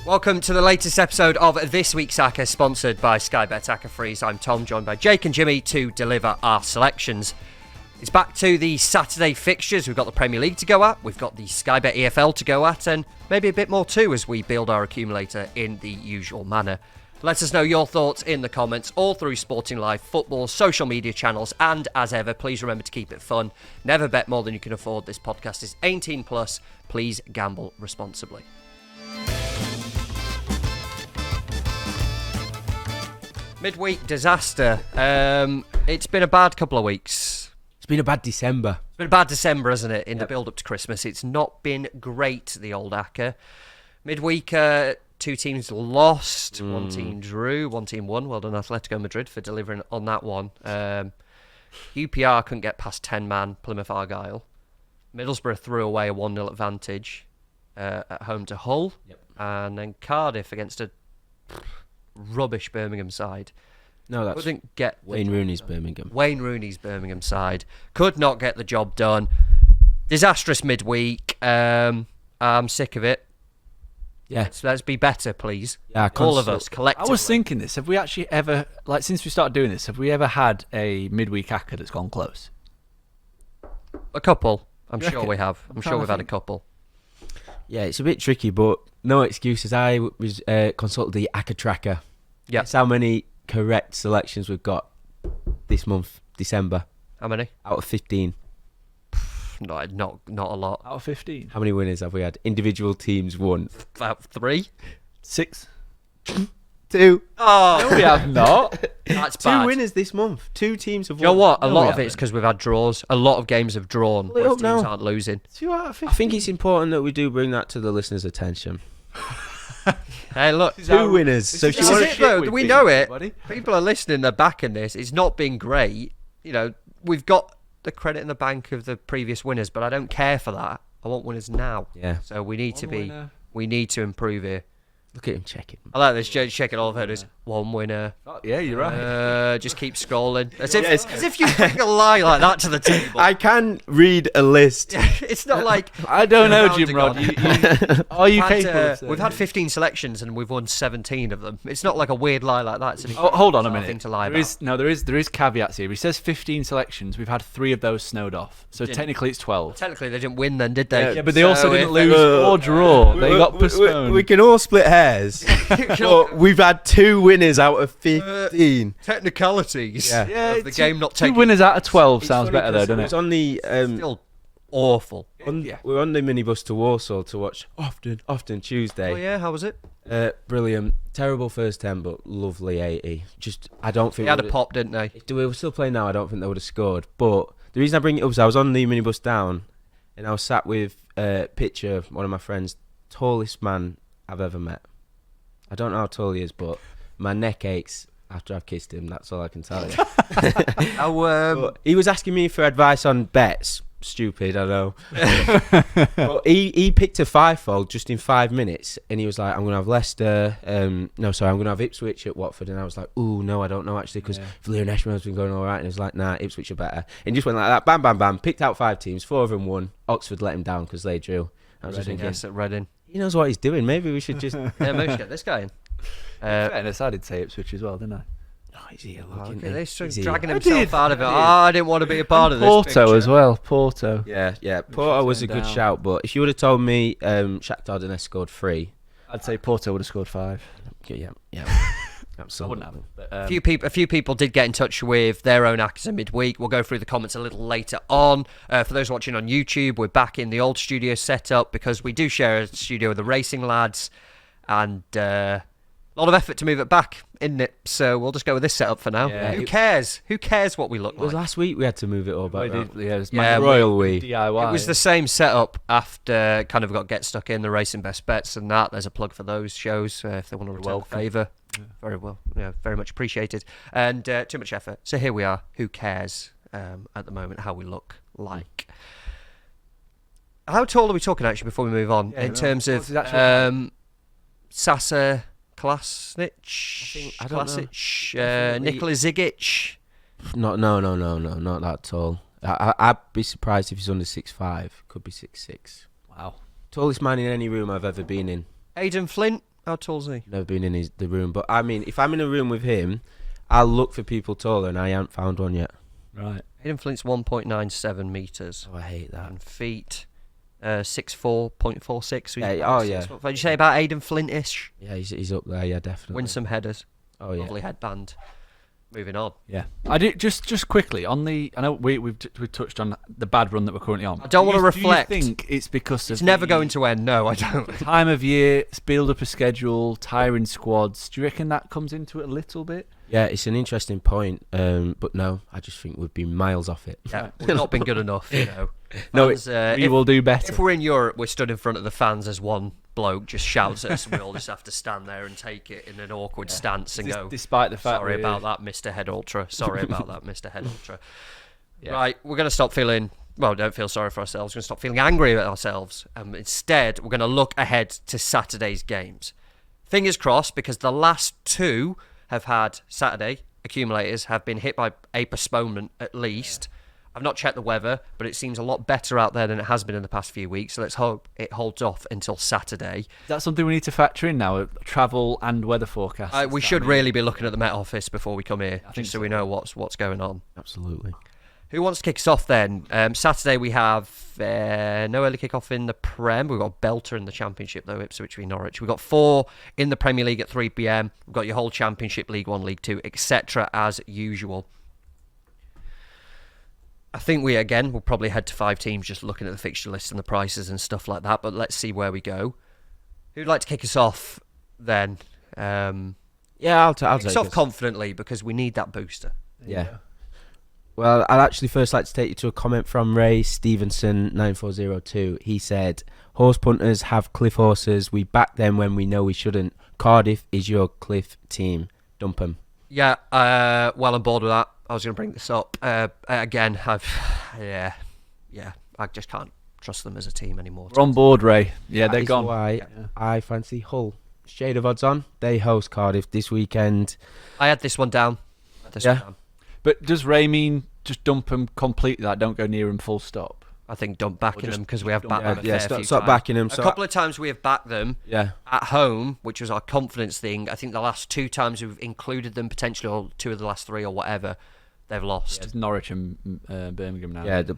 Welcome to the latest episode of This Week's Acca, sponsored by Sky Bet Acca Freeze. I'm Tom, joined by Jake and Jimmy to deliver our selections. It's back to the Saturday fixtures. We've got the Premier League to go at, we've got the Sky Bet EFL to go at, and maybe a bit more too as we build our accumulator in the usual manner. Let us know your thoughts in the comments, all through Sporting Live, football, social media channels, and as ever, please remember to keep it fun. Never bet more than you can afford. This podcast is 18 plus. Please gamble responsibly. Midweek disaster. It's been a bad couple of weeks. It's been a bad December. It's been a bad December, hasn't it, in the build-up to Christmas. It's not been great, the old Acca. Midweek, two teams lost, one team drew, one team won. Well done, Atletico Madrid, for delivering on that one. UPR couldn't get past 10-man Plymouth Argyle. Middlesbrough threw away a 1-0 advantage at home to Hull. Yep. And then Cardiff against a rubbish Birmingham side. No, that's couldn't get Wayne Rooney's Birmingham. Wayne Rooney's Birmingham side could not get the job done. Disastrous midweek. I'm sick of it. Yeah, let's be better, please. Yeah, all of us collectively. I was thinking this. Have we actually ever, since we started doing this, have we ever had a midweek Acca that's gone close? A couple. I'm sure we have. I'm sure we've had a couple. Yeah, it's a bit tricky, but no excuses. I was consulted the Acca tracker. Yeah. That's how many correct selections we've got this month, December. How many? Out of 15. Not a lot. Out of 15. How many winners have we had? Individual teams won. About 3. 6. 2. Oh, No, we have not. that's 2 bad. winners this month. 2 teams have won. You know what? A No, lot we of it's haven't. because we've had draws. A lot of games have drawn. Well, Whereas teams no. aren't losing. 2 out of 15. I think it's important that we do bring that to the listeners' attention. Hey, look. 2 winners. So if you This want is to it, though. with We people, know it. buddy. People are listening. They're backing this. It's not been great. You know, we've got the credit in the bank of the previous winners, but I don't care for that. I want winners now. Yeah. So we need to be. winner. We need to improve here. Look at him checking. I like this. Checking all of it as one winner. Oh, yeah, you're right. Just keep scrolling. As if you bring a lie like that to the table. I can read a list. It's not like I don't know, Rounding Jim Rod. on. Are you We've had, capable of saying we've had that? 15 selections and we've won 17 of them. It's not like a weird lie like that. It's Oh, hold on a bizarre minute. thing to lie There is caveats here. He says 15 selections. We've had 3 of those snowed off. So technically it's 12. Technically, they didn't win then, did they? Yeah, but they also didn't if- lose or draw. They got postponed. We can all split hairs. But we've had 2 winners out of 15. Technicalities Yeah. of the game not 2 taking. winners out of 12 It's sounds funny better though, 'cause doesn't it it? was on the Still awful. we're on the minibus to Warsaw to watch often Tuesday. Oh yeah, how was it? Brilliant. Terrible first 10, but lovely 80. Just I don't think They had a we would've- pop, didn't they? If we were still playing now, I don't think they would have scored. But the reason I bring it up is I was on the minibus down, and I was sat with Pitcher, one of my friends, tallest man I've ever met. I don't know how tall he is, but my neck aches after I've kissed him. That's all I can tell you. But he was asking me for advice on bets. Stupid, I know. But he picked a fivefold just in 5 minutes, and he was like, "I'm going to have Leicester. I'm going to have Ipswich at Watford." And I was like, "Ooh, no, I don't know actually, because Valerian Eshman's been going all right." And he was like, "Nah, Ipswich are better." And he just went like that, bam, bam, bam. Picked out 5 teams, 4 of them won. Oxford let him down because they drew. I was just Reading, thinking, yes, at Reading. he knows what he's doing. Maybe we should just. Yeah, maybe we should get this guy in. Fairness, I did say Ipswich as well, didn't I? Oh, he's here looking. Okay, they're He's here. dragging I himself did, out of it. I Oh, did. I didn't want to be a part of this. Porto picture. as well. Porto. Yeah. Porto was a good down. shout, but if you would have told me Shakhtar Donetsk scored 3, I'd say Porto would have scored 5. yeah, I absolutely. wouldn't have. But, A few people did get in touch with their own Acca midweek. We'll go through the comments a little later on. For those watching on YouTube, we're back in the old studio setup because we do share a studio with the racing lads, and a lot of effort to move it back, isn't it? So we'll just go with this setup for now. Yeah. Who cares? Who cares what we look It was like? last week we had to move it all back. round. it was Yeah, Royal we. DIY. It was the same setup after kind of got Get Stuck In, the Racing Best Bets and that. There's a plug for those shows if they want to return the welcome. favour. Very well. Yeah, very much appreciated. And too much effort. So here we are. Who cares at the moment how we look like? How tall are we talking actually before we move on in terms of What's his actual Sasa Klasnic? I don't know. Klasic? Definitely- Nikola Zigic? No, not that tall. I'd be surprised if he's under 6'5". Could be 6'6". Wow. Tallest man in any room I've ever been in. Aidan Flint? How tall's he? Never been in the room. But, I mean, if I'm in a room with him, I'll look for people taller, and I haven't found one yet. Right. Aidan Flint's 1.97 metres. Oh, I hate that. And feet, 6'4", 'So Yeah. What did you say about Aidan Flint-ish? Yeah, he's up there, yeah, definitely. Win some headers. Oh, yeah. Lovely headband. Moving on. Yeah, I did just quickly on the. I know we've touched on the bad run that we're currently on. I don't want to reflect. Do you think it's because it's of never going to end? No, I don't. Time of year, build up a schedule, tiring squads. Do you reckon that comes into it a little bit? Yeah, it's an interesting point. But no, I just think we've been miles off it. Yeah, we've not been good enough. No, fans, we will do better. If we're in Europe, we're stood in front of the fans as one bloke just shouts at us, and we all just have to stand there and take it in an awkward stance and go. Despite the fact, sorry about that, Mr. Head Ultra. Sorry about that, Mr. Head Ultra. Yeah. Right, we're going to stop feeling. Well, don't feel sorry for ourselves. We're going to stop feeling angry at ourselves. Instead, we're going to look ahead to Saturday's games. Fingers crossed, because the last two have had Saturday accumulators have been hit by a postponement at least. I've not checked the weather, but it seems a lot better out there than it has been in the past few weeks. So let's hope it holds off until Saturday. Is that something we need to factor in now? Travel and weather forecast. We should really be looking at the Met Office before we come here, just so we know what's going on. Absolutely. Who wants to kick us off then? Saturday we have no early kick-off in the Prem. We've got a belter in the Championship though, Ipswich v Norwich. We've got 4 in the Premier League at 3 p.m. We've got your whole Championship, League 1, League 2, etc. as usual. I think we'll probably head to 5 teams just looking at the fixture list and the prices and stuff like that, but let's see where we go. Who'd like to kick us off then? Yeah, I'll take us off confidently because we need that booster. Yeah. Well, I'd actually first like to take you to a comment from Ray Stevenson 9402. He said, "Horse punters have cliff horses. We back them when we know we shouldn't. Cardiff is your cliff team. Dump 'em." Yeah, well on board with that. I was going to bring this up again. I just can't trust them as a team anymore. We're on board, Ray. Yeah, they're gone. Why I fancy Hull. Shade of odds on. They host Cardiff this weekend. I had this one down. But does Ray mean just dump them completely? Like, don't go near them full stop? I think don't backing them because we have backed them a fair few stop times. backing them. A couple of times we have backed them at home, which was our confidence thing. I think the last 2 times we've included them potentially, or 2 of the last 3 or whatever, they've lost. Yeah, it's Norwich and Birmingham now. Yeah, the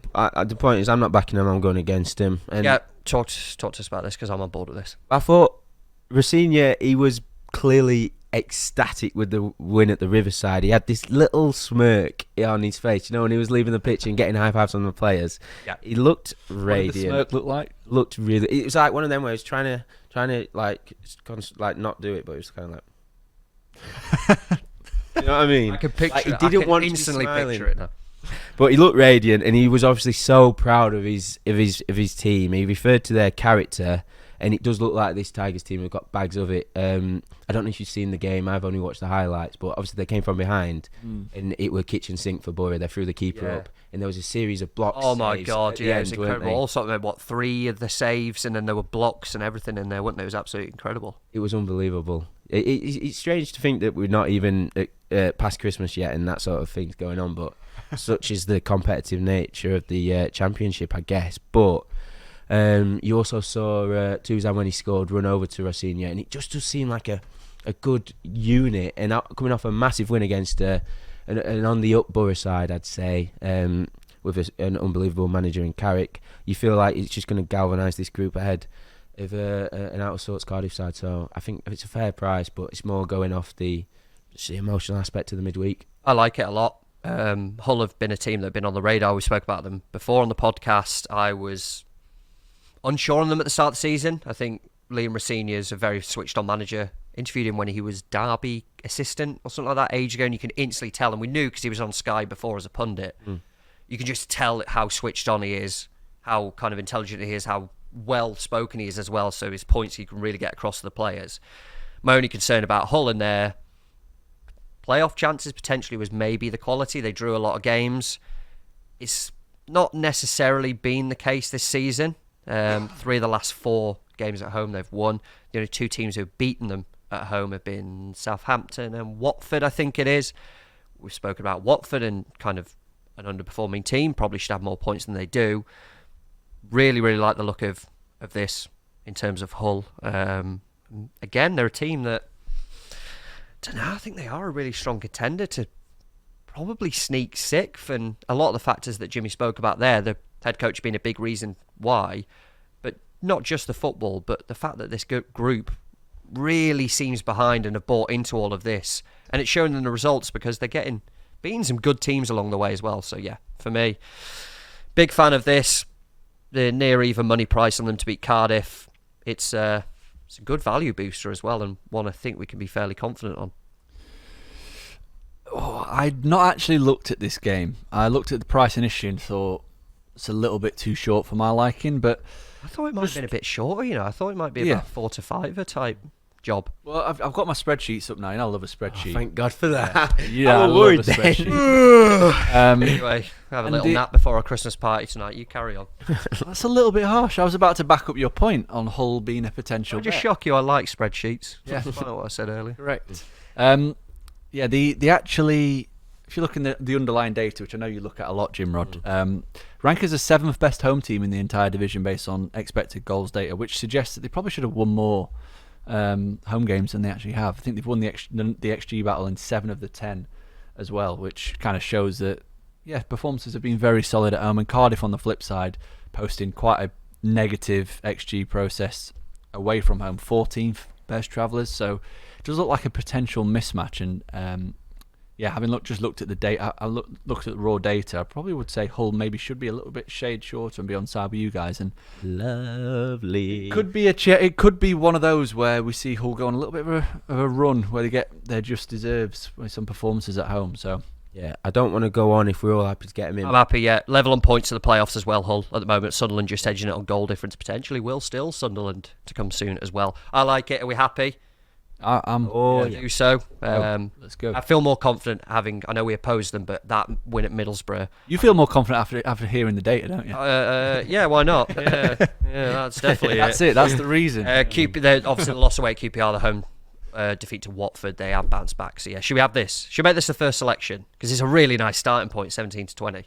point is I'm not backing them, I'm going against him. And talk to us about this because I'm on board with this. I thought Rosenior, he was clearly ecstatic with the win at the Riverside. He had this little smirk on his face, when he was leaving the pitch and getting high fives on the players. Yeah, he looked radiant. What did the smirk look like? Looked really. It was like one of them where he was trying to like not do it, but it was kind of like. You know what I mean? I can picture. Like, he didn't want instantly to be smiling. picture it now. But he looked radiant, and he was obviously so proud of his team. He referred to their character. And it does look like this Tigers team have got bags of it. I don't know if you've seen the game. I've only watched the highlights. But obviously they came from behind. And it was kitchen sink for Borough. They threw the keeper up. And there was a series of blocks. Oh, my God. Yeah, it was incredible. They? Also, they had, 3 of the saves. And then there were blocks and everything in there, weren't there? It was absolutely incredible. It was unbelievable. It's strange to think that we're not even past Christmas yet and that sort of thing's going on. But such is the competitive nature of the Championship, I guess. But... you also saw Tuzan when he scored run over to Rosenior, and it just does seem like a good unit. And coming off a massive win against an on the up Borough side, I'd say, with an unbelievable manager in Carrick, you feel like it's just going to galvanise this group ahead of an out of sorts Cardiff side. So I think it's a fair price, but it's more going off the emotional aspect of the midweek. I like it a lot. Hull have been a team that have been on the radar. We spoke about them before on the podcast. I was unsure on them at the start of the season. I think Liam Rosenior is a very switched-on manager. Interviewed him when he was Derby assistant or something like that age ago, and you can instantly tell, and we knew because he was on Sky before as a pundit, you can just tell how switched on he is, how kind of intelligent he is, how well-spoken he is as well, so his points he can really get across to the players. My only concern about Hull and their playoff chances potentially was maybe the quality. They drew a lot of games. It's not necessarily been the case this season. 3 of the last 4 games at home they've won. The only 2 teams who have beaten them at home have been Southampton and Watford, I think it is. We've spoken about Watford and kind of an underperforming team. Probably should have more points than they do. Really, really like the look of this in terms of Hull. Again, they're a team that, I don't know, I think they are a really strong contender to probably sneak sixth, and a lot of the factors that Jimmy spoke about there, the head coach being a big reason why, but not just the football, but the fact that this group really seems behind and have bought into all of this, and it's shown in the results because they're beating some good teams along the way as well. So yeah, for me, big fan of this. The near even money price on them to beat Cardiff. It's a good value booster as well, and one I think we can be fairly confident on. I'd not actually looked at this game. I looked at the price initially and thought it's a little bit too short for my liking, but I thought it might have been a bit shorter, I thought it might be about 4 to 5 type job. Well, I've got my spreadsheets up now, and I love a spreadsheet. Thank God for that. Yeah, I love a spreadsheet. Anyway, have a little nap before our Christmas party tonight. You carry on. That's a little bit harsh. I was about to back up your point on Hull being a potential I'll just bet. shock you, I like spreadsheets. Yeah. That's what I said earlier. Correct. Yeah, the actually, if you look in the underlying data, which I know you look at a lot, Jim Rod, rank as the 7th best home team in the entire division based on expected goals data, which suggests that they probably should have won more home games than they actually have. I think they've won the XG battle in 7 of the 10 as well, which kind of shows that, performances have been very solid at home. And Cardiff, on the flip side, posting quite a negative XG process away from home, 14th best travellers. So it does look like a potential mismatch. And having looked at the data, I looked at the raw data, I probably would say Hull maybe should be a little bit shade shorter and be on side with you guys. And lovely. It could be it could be one of those where we see Hull go on a little bit of a run where they get their just deserves with some performances at home. So yeah, I don't want to go on if we're all happy to get him in. I'm happy, yeah. Level on points to the playoffs as well, Hull. At the moment, Sunderland just edging it on goal difference potentially. Will still Sunderland to come soon as well. I like it. Are we happy? I'm do so. Let's go. I feel more confident having. I know we opposed them, but that win at Middlesbrough. You feel more confident after hearing the data, don't you? Yeah, why not? Yeah, that's definitely That's it. That's the reason. Obviously the loss away at QPR, the home defeat to Watford. They have bounced back. So yeah, should we have this? Should we make this the first selection? Because it's a really nice starting point, 17 to 20.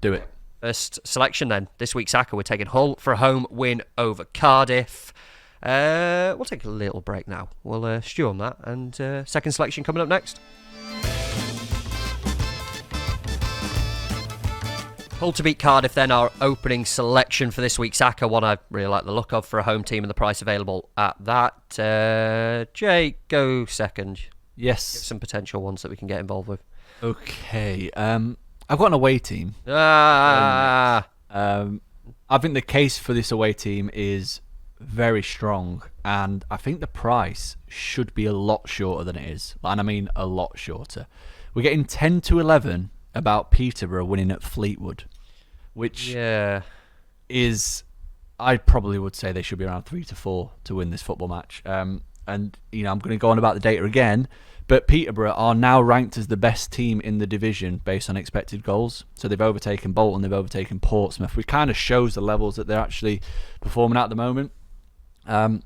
Do it. First selection then. This week's Acca, we're taking Hull for a home win over Cardiff. We'll take a little break now. We'll stew on that, and second selection coming up next. Hull to beat Cardiff then, our opening selection for this week's Acca, one I really like the look of for a home team and the price available at that. Jake, go second. Yes. Give some potential ones that we can get involved with. Okay. I've got an away team. I think the case for this away team is very strong, and I think the price should be a lot shorter than it is, and I mean a lot shorter. We're getting 10 to 11 about Peterborough winning at Fleetwood, which is, I probably would say they should be around 3 to 4 to win this football match. And I'm going to go on about the data again, but Peterborough are now ranked as the best team in the division based on expected goals. So they've overtaken Bolton, they've overtaken Portsmouth, which kind of shows the levels that they're actually performing at the moment. Their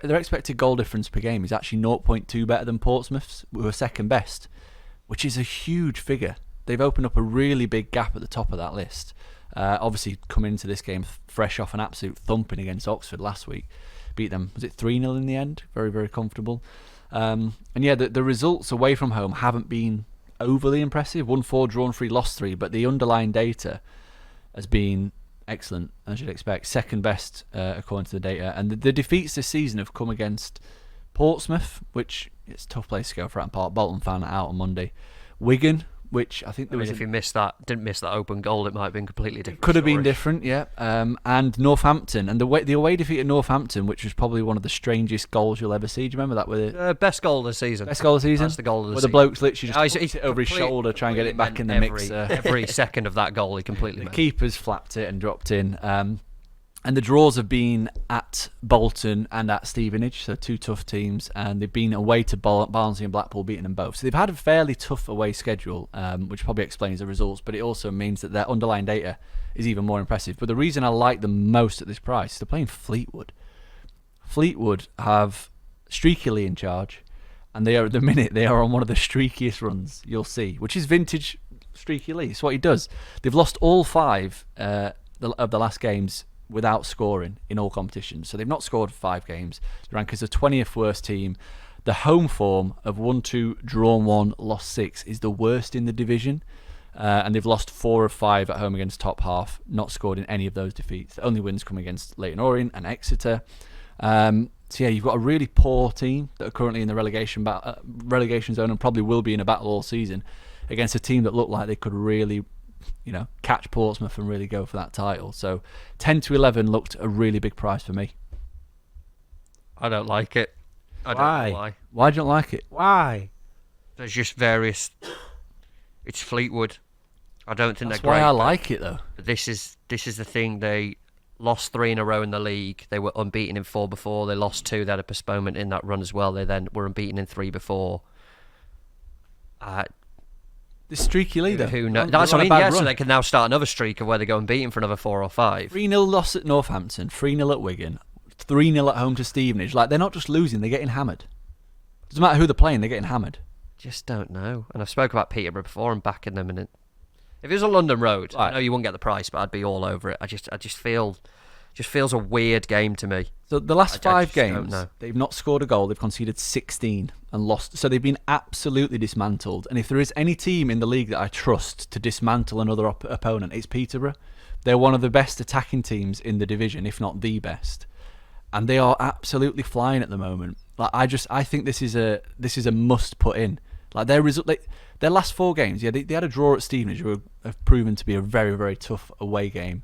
expected goal difference per game is actually 0.2 better than Portsmouth's, who are second best, which is a huge figure. They've opened up a really big gap at the top of that list. Obviously, coming into this game fresh off an absolute thumping against Oxford last week, beat them, was it 3-0 in the end? Very, very comfortable. The results away from home haven't been overly impressive. 1-4, drawn 3, lost 3, but the underlying data has been excellent, as you'd expect. Second best according to the data. And the defeats this season have come against Portsmouth, which it's a tough place to go for Fratton Park. Bolton found it out on Monday. Wigan, which I think if you didn't miss that open goal, it might have been completely different. Could have been different, yeah. And Northampton, and the away defeat at Northampton, which was probably one of the strangest goals you'll ever see. Do you remember that? With it? Best goal of the season. Best goal of the season. That's the goal of the season. Where season. The bloke's literally just put it over his shoulder, try and get it back in the mix. Every second of that goal, he completely. The keeper's flapped it and dropped in. And the draws have been at Bolton and at Stevenage, so two tough teams, and they've been away to Barnsley and Blackpool, beating them both. So they've had a fairly tough away schedule, which probably explains the results, but it also means that their underlying data is even more impressive. But the reason I like them most at this price is they're playing Fleetwood. Fleetwood have Streaky Lee in charge, and they are at the minute they are on one of the streakiest runs you'll see, which is vintage Streaky Lee. It's what he does. They've lost all 5 of the last games without scoring in all competitions. So they've not scored 5 games. They rank as the 20th worst team. The home form of 1-2, drawn 1, lost 6 is the worst in the division. And they've lost 4 of 5 at home against top half, not scored in any of those defeats. The only wins come against Leyton Orient and Exeter. So yeah, you've got a really poor team that are currently in the relegation zone and probably will be in a battle all season against a team that look like they could really, catch Portsmouth and really go for that title. So 10 to 11 looked a really big price for me. I don't like it. I don't know why. Why do you not like it? Why? There's just various. It's Fleetwood. I don't think That's they're great. why I like it though. But this is the thing. They lost 3 in a row in the league. They were unbeaten in 4 before. They lost 2. They had a postponement in that run as well. They then were unbeaten in 3 before. This streaky leader. Who knows? That's what I mean. Yeah, so they can now start another streak of where they go unbeaten for another 4 or 5. 3-0 loss at Northampton, 3-0 at Wigan, 3-0 at home to Stevenage. Like, they're not just losing, they're getting hammered. Doesn't matter who they're playing, they're getting hammered. Just don't know. And I've spoke about Peterborough before and backing them. And if it was a London road, I know you wouldn't get the price, but I'd be all over it. I just feels a weird game to me. So the last 5 games, they've not scored a goal. They've conceded 16 and lost. So they've been absolutely dismantled. And if there is any team in the league that I trust to dismantle another opponent, it's Peterborough. They're one of the best attacking teams in the division, if not the best. And they are absolutely flying at the moment. Like I think this is a must put in. Like their last 4 games, they had a draw at Stevenage, who have proven to be a very, very tough away game.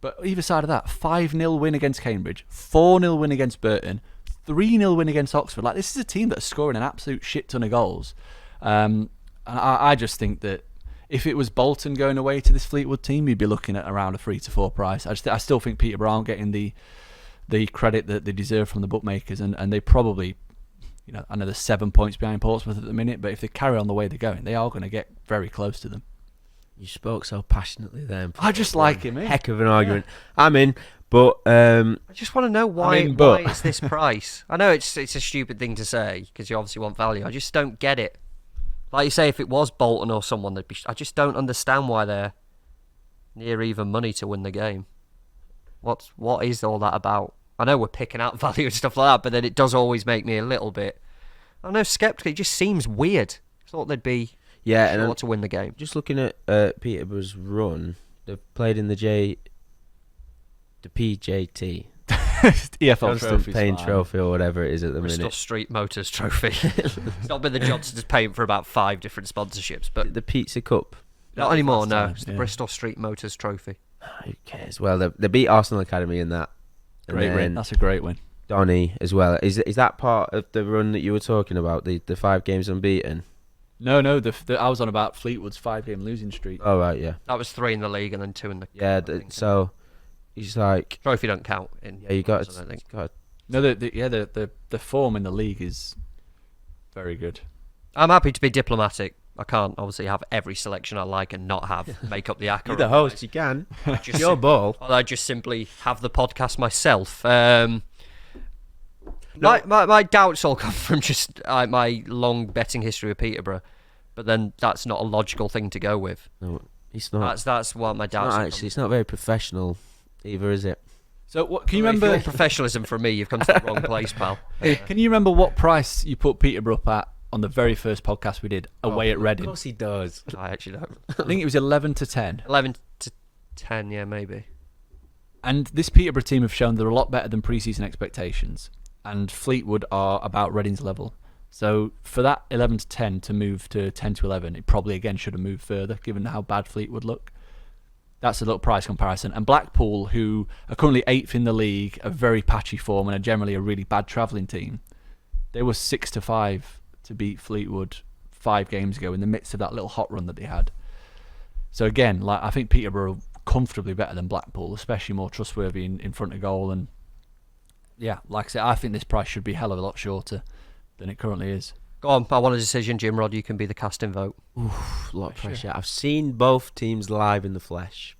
But either side of that, 5-0 win against Cambridge, 4-0 win against Burton, 3-0 win against Oxford. Like, this is a team that's scoring an absolute shit ton of goals. And I just think that if it was Bolton going away to this Fleetwood team, you'd be looking at around a 3 to 4 price. I still think Peterborough aren't getting the credit that they deserve from the bookmakers, and they probably, I know they're 7 points behind Portsmouth at the minute, but if they carry on the way they're going, they are going to get very close to them. You spoke so passionately then. I just like him. Heck of an argument. I'm in, but I just want to know why it's this price. I know it's a stupid thing to say because you obviously want value. I just don't get it. Like you say, if it was Bolton or someone, I just don't understand why they're near even money to win the game. What is all that about? I know we're picking out value and stuff like that, but then it does always make me a little bit, I don't know, skeptical. It just seems weird. I thought they'd be sure to win the game. Just looking at Peterborough's run, they've played in the PJT. EFL Constant Paint Trophy or whatever it is at the Bristol minute. Street Motors Trophy. It's not been the Johnson's Paint for about 5 different sponsorships, but the Pizza Cup. Not anymore. No, it's the Bristol Street Motors Trophy. Who cares? Well, they beat Arsenal Academy in that. Great win. That's a great win. Donny as well. Is that part of the run that you were talking about? The 5 games unbeaten. No. I was on about Fleetwood's 5-game losing streak. Oh right, yeah. That was 3 in the league and then 2 in the. Yeah. So he's like trophy don't count. You got. No, the form in the league is very good. I'm happy to be diplomatic. I can't obviously have every selection I like and not make up the Acca. You're the host, you can. It's your ball. I just simply have the podcast myself. My doubts all come from just my long betting history with Peterborough, but then that's not a logical thing to go with. No, it's not. That's what my doubts. It's not very professional either, is it? So what can you remember? If you want professionalism from me, you've come to the wrong place, pal. Can you remember what price you put Peterborough up at on the very first podcast we did away at Reading? Of course he does. I actually don't. I think it was 11 to 10. 11 to 10, yeah, maybe. And this Peterborough team have shown they're a lot better than pre-season expectations, and Fleetwood are about Reading's level. So for that 11 to 10 to move to 10 to 11, it probably again should have moved further, given how bad Fleetwood look. That's a little price comparison. And Blackpool, who are currently 8th in the league, a very patchy form and are generally a really bad travelling team, they were 6 to 5 to beat Fleetwood 5 games ago in the midst of that little hot run that they had. So again, I think Peterborough are comfortably better than Blackpool, especially more trustworthy in front of goal. And yeah, like I said, I think this price should be a hell of a lot shorter than it currently is. Go on, I want a decision, Jim Rod. You can be the casting vote. Oof, a lot of pressure. I've seen both teams live in the flesh,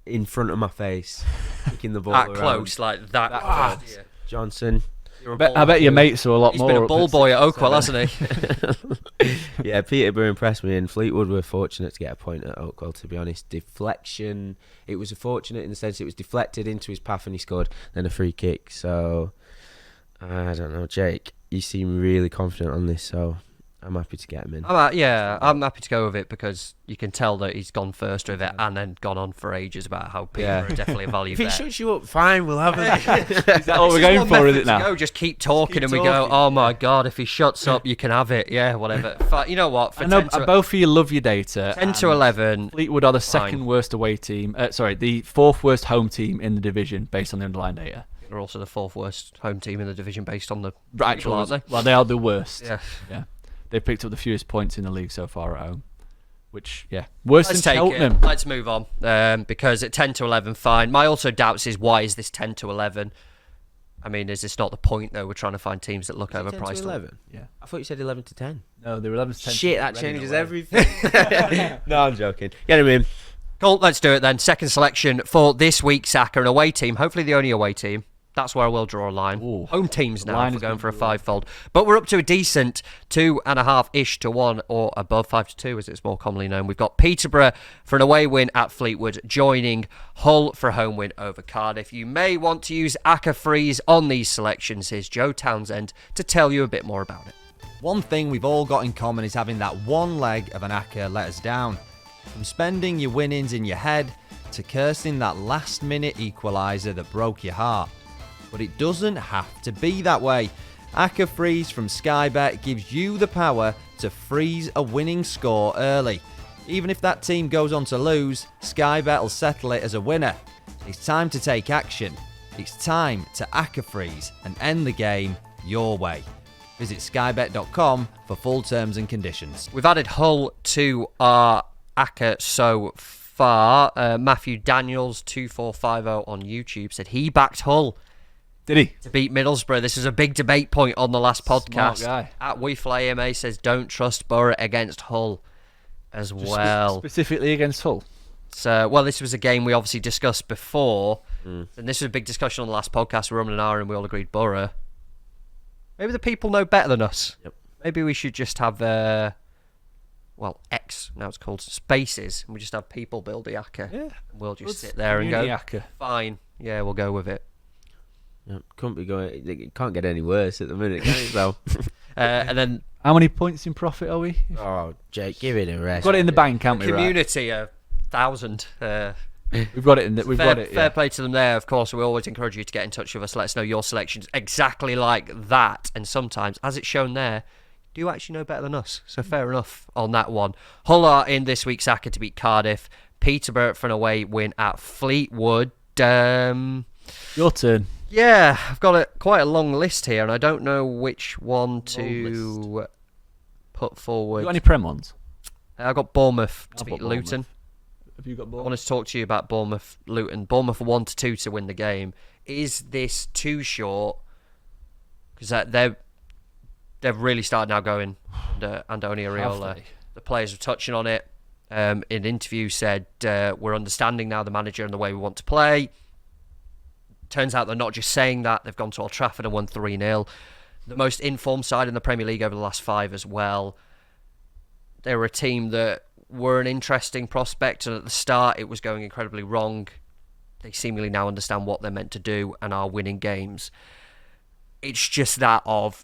in front of my face, kicking the ball that around. Close, like that. Johnson, I bet your mates are a lot He's more. been a ball boy at Oakwell, hasn't he? Yeah, Peterborough impressed me, and Fleetwood were fortunate to get a point at Oakwell, to be honest. Deflection, it was fortunate in the sense it was deflected into his path and he scored, then a free kick. So, I don't know, Jake, you seem really confident on this, so I'm happy to get him in. I'm happy to go with it because you can tell that he's gone first with it and then gone on for ages about how Peterborough are definitely a value If he bet. shuts you up, fine, we'll have it. Is that what we're going for, is it now? Go, just keep talking Keep and we go, talking. oh my God, if he shuts up, you can have it. Yeah, whatever. You know what? For I know 10 to, both of you love your data. 10 to 11, Fleetwood are the Fine. second worst away team. The fourth worst home team in the division based on the underlying data. they're also the fourth worst home team in the division based on the Actually, aren't they? well, they are the worst. Yeah. They've picked up the fewest points in the league so far at home. Which, worse Let's than take Cheltenham. it. Let's move on because at 10 to 11, fine. My also doubts is why is this 10 to 11? I mean, is this not the point though? We're trying to find teams that look Is it 10 overpriced. to 11? Yeah. I thought you said 11 to 10. No, they were 11 to 10. Shit, that Reading changes away. everything. No, I'm joking. Get him in. Cool, let's do it then. Second selection for this week's Acca, an away team. Hopefully the only away team. That's where I will draw a line. Ooh. Home teams The now line if we're is going gonna for a be fivefold. But we're up to a decent 2.5-ish to 1 or above 5 to 2 as it's more commonly known. We've got Peterborough for an away win at Fleetwood, joining Hull for a home win over Cardiff. You may want to use Acca freeze on these selections. Here's Joe Townsend to tell you a bit more about it. One thing we've all got in common is having that one leg of an Acca let us down. From spending your winnings in your head to cursing that last minute equaliser that broke your heart. But it doesn't have to be that way. Acca Freeze from Sky Bet gives you the power to freeze a winning score early. Even if that team goes on to lose, Sky Bet will settle it as a winner. It's time to take action. It's time to Acca Freeze and end the game your way. Visit skybet.com for full terms and conditions. We've added Hull to our Acca so far. Matthew Daniels 2450 on YouTube said he backed Hull Did he? to beat Middlesbrough. This was a big debate point on the last podcast. Smart guy. At WeFlyAMA says don't trust Borough against Hull as well. Specifically against Hull. So, well, this was a game we obviously discussed before, and this was a big discussion on the last podcast. We were on an hour and we all agreed Borough. Maybe the people know better than us. Yep. Maybe we should just have X, now it's called spaces, and we just have people build the Acca. Yeah. We'll just sit there and go, Acca. fine, yeah, we'll go with it. Yeah, couldn't be going. It can't get any worse at the minute, can it? So, And then How many points in profit are we? oh, Jake, give it a rest. Got it in the bank, haven't we? Right? community, 1,000. We've got it in. We've got it. Fair Yeah. play to them there. Of course, we always encourage you to get in touch with us. Let us know your selections exactly like that. And sometimes, as it's shown there, do you actually know better than us? So fair enough on that one. Hull are in this week's Acca to beat Cardiff. Peterborough for an away win at Fleetwood. Your turn. Yeah, I've got quite a long list here, and I don't know which one to put forward. You got any Prem ones? I've got Bournemouth to I've beat got Bournemouth. Luton. Have you got I Bournemouth? want to talk to you about Bournemouth Luton. Bournemouth 1-2 to win the game. Is this too short? Because they've really started now going under Andoni Areola. Have they? The players are touching on it. In an interview said we're understanding now the manager and the way we want to play. Turns out they're not just saying that. They've gone to Old Trafford and won 3-0. The most informed side in the Premier League over the last 5 as well. They were a team that were an interesting prospect, and at the start it was going incredibly wrong. They seemingly now understand what they're meant to do and are winning games. It's just that of,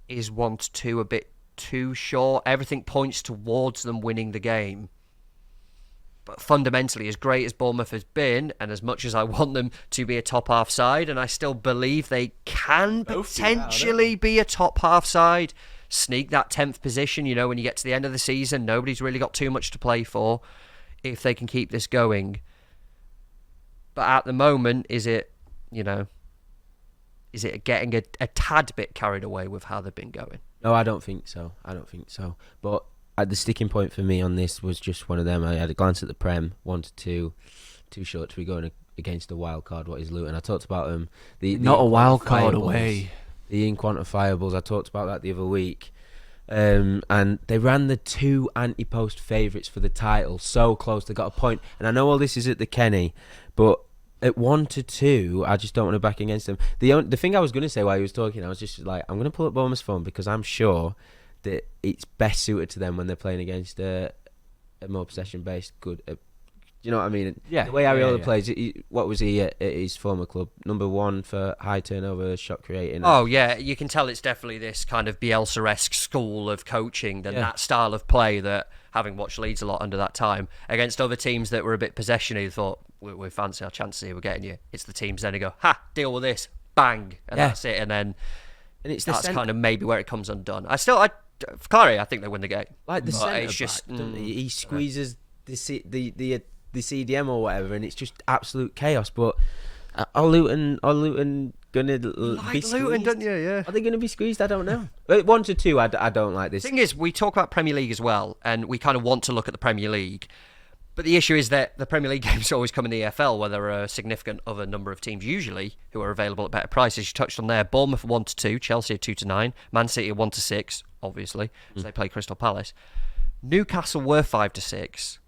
is 1-2 a bit too short? Everything points towards them winning the game. But fundamentally, as great as Bournemouth has been, and as much as I want them to be a top half side, and I still believe they can potentially be a top half side, sneak that 10th position, you know, when you get to the end of the season, nobody's really got too much to play for if they can keep this going. But at the moment, is it getting a tad bit carried away with how they've been going? No, I don't think so. But the sticking point for me on this was just one of them. I had a glance at the Prem, 1-2, too short to be going against a wild card. What is Luton? I talked about them. Not a wild card inquantifiables, away. The inquantifiables. I talked about that the other week. And they ran the 2 anti-post favourites for the title so close. They got a point. And I know all this is at the Kenny, but at 1-2, I just don't want to back against them. The thing I was going to say while he was talking, I was just like, I'm going to pull up Bournemouth's phone because I'm sure that it's best suited to them when they're playing against a more possession-based good. You know what I mean? Yeah. The way Ariola plays, what was he at his former club? Number 1 for high turnover, shot creating. Oh, yeah. You can tell it's definitely this kind of Bielsa-esque school of coaching and that style of play that, having watched Leeds a lot under that time, against other teams that were a bit possession-y, thought, we fancy our chances here, we're getting you. It's the teams then who go, deal with this, bang, and that's it. And then that's kind of maybe where it comes undone. For clarity, I think they win the game. Like the centre it's just, back, he squeezes the CDM or whatever, and it's just absolute chaos. But are Luton gonna be squeezed? Luton, don't you? Yeah. Are they gonna be squeezed? I don't know. 1-2, I don't like this. The thing is, we talk about Premier League as well, and we kind of want to look at the Premier League. But the issue is that the Premier League games always come in the EFL, where there are a significant other number of teams usually who are available at better prices. You touched on there, Bournemouth 1-2, Chelsea 2-9, Man City 1-6, obviously, as they play Crystal Palace. Newcastle were 5-6.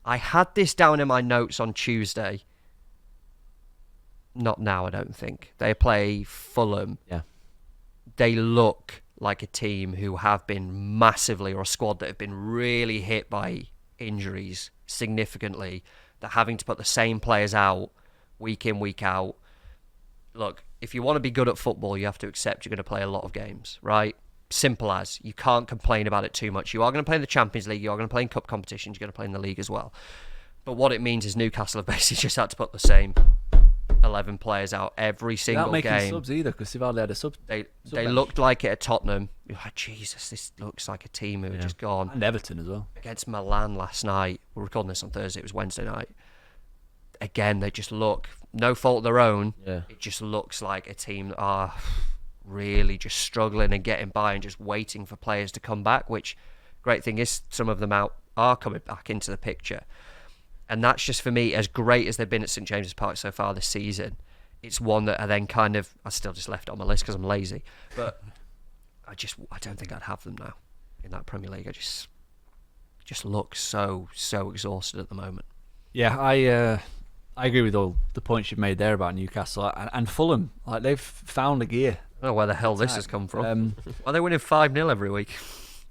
I had this down in my notes on Tuesday. Not now, I don't think. They play Fulham. Yeah. They look like a team who have been massively, or a squad that have been really hit by injuries significantly. They're having to put the same players out week in, week out. Look, if you want to be good at football, you have to accept you're going to play a lot of games, right? Simple as. You can't complain about it too much. You are going to play in the Champions League, you are going to play in cup competitions, you're going to play in the league as well. But what it means is Newcastle have basically just had to put the same 11 players out every single game. Without making subs either, because they've hardly had a sub. They looked like it at Tottenham. You're like, Jesus, this looks like a team who have just gone. And Everton as well. Against Milan last night. We're recording this on Thursday. It was Wednesday night. Again, they just look, no fault of their own. Yeah. It just looks like a team that are really just struggling and getting by and just waiting for players to come back, which, great thing is, some of them are coming back into the picture. And that's just, for me, as great as they've been at St James's Park so far this season, it's one that I then kind of, I still just left it on my list because I'm lazy, but I don't think I'd have them now in that Premier League. I just look so exhausted at the moment. Yeah, I agree with all the points you've made there about Newcastle and Fulham. Like, they've found a gear. I don't know where the hell this has come from. Why are they winning 5-0 every week?